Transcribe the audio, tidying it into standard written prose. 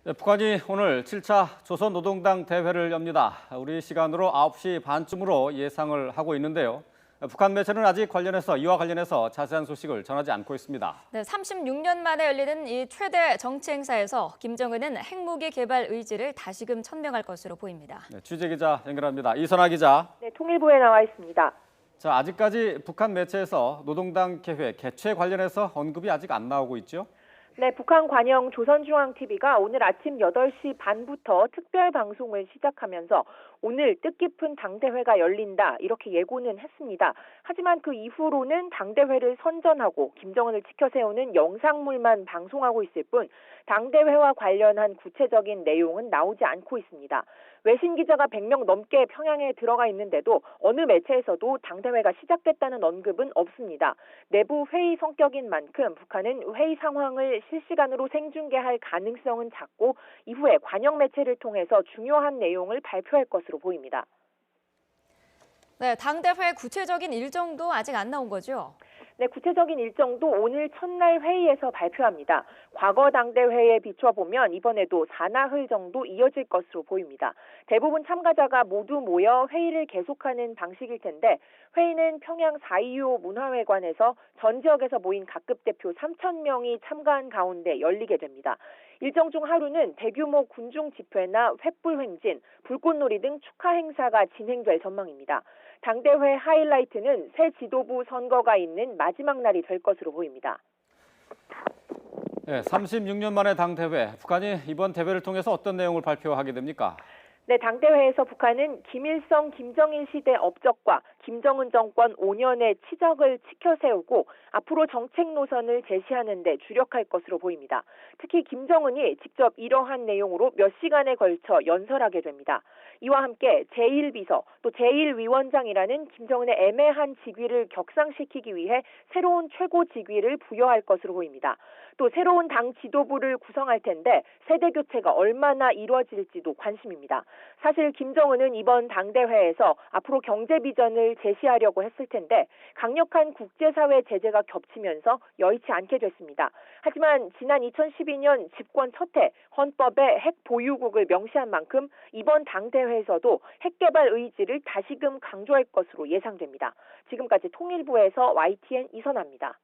네, 북한이 오늘 7차 조선노동당 대회를 엽니다. 우리 시간으로 9시 반쯤으로 예상을 하고 있는데요. 북한 매체는 아직 이와 관련해서 자세한 소식을 전하지 않고 있습니다. 네, 36년 만에 열리는 이 최대 정치 행사에서 김정은은 핵무기 개발 의지를 다시금 천명할 것으로 보입니다. 네, 취재기자 연결합니다. 이선아 기자. 네, 통일부에 나와 있습니다. 자, 아직까지 북한 매체에서 노동당 개최 관련해서 언급이 아직 안 나오고 있죠? 네, 북한 관영 조선중앙TV가 오늘 아침 8시 반부터 특별 방송을 시작하면서 오늘 뜻깊은 당대회가 열린다 이렇게 예고는 했습니다. 하지만 그 이후로는 당대회를 선전하고 김정은을 지켜 세우는 영상물만 방송하고 있을 뿐 당대회와 관련한 구체적인 내용은 나오지 않고 있습니다. 외신 기자가 100명 넘게 평양에 들어가 있는데도 어느 매체에서도 당대회가 시작됐다는 언급은 없습니다. 내부 회의 성격인 만큼 북한은 회의 상황을 실시간으로 생중계할 가능성은 작고 이후에 관영 매체를 통해서 중요한 내용을 발표할 것으로 보입니다. 네, 당대회 구체적인 일정도 아직 안 나온 거죠? 네, 구체적인 일정도 오늘 첫날 회의에서 발표합니다. 과거 당대회에 비춰보면 이번에도 사나흘 정도 이어질 것으로 보입니다. 대부분 참가자가 모두 모여 회의를 계속하는 방식일 텐데 회의는 평양 4.25 문화회관에서 전 지역에서 모인 각급 대표 3,000명이 참가한 가운데 열리게 됩니다. 일정 중 하루는 대규모 군중 집회나 횃불 행진, 불꽃놀이 등 축하 행사가 진행될 전망입니다. 당대회 하이라이트는 새 지도부 선거가 있는 마지막 날이 될 것으로 보입니다. 네, 36년 만에 당대회. 북한이 이번 대회를 통해서 어떤 내용을 발표하게 됩니까? 네, 당대회에서 북한은 김일성, 김정일 시대 업적과 김정은 정권 5년의 치적을 지켜 세우고 앞으로 정책 노선을 제시하는 데 주력할 것으로 보입니다. 특히 김정은이 직접 이러한 내용으로 몇 시간에 걸쳐 연설하게 됩니다. 이와 함께 제1비서 또 제1위원장이라는 김정은의 애매한 직위를 격상시키기 위해 새로운 최고 직위를 부여할 것으로 보입니다. 또 새로운 당 지도부를 구성할 텐데 세대 교체가 얼마나 이루어질지도 관심입니다. 사실 김정은은 이번 당대회에서 앞으로 경제 비전을 제시하려고 했을 텐데 강력한 국제사회 제재가 겹치면서 여의치 않게 됐습니다. 하지만 지난 2012년 집권 첫 해 헌법에 핵 보유국을 명시한 만큼 이번 당대회에서도 핵 개발 의지를 다시금 강조할 것으로 예상됩니다. 지금까지 통일부에서 YTN 이선아입니다.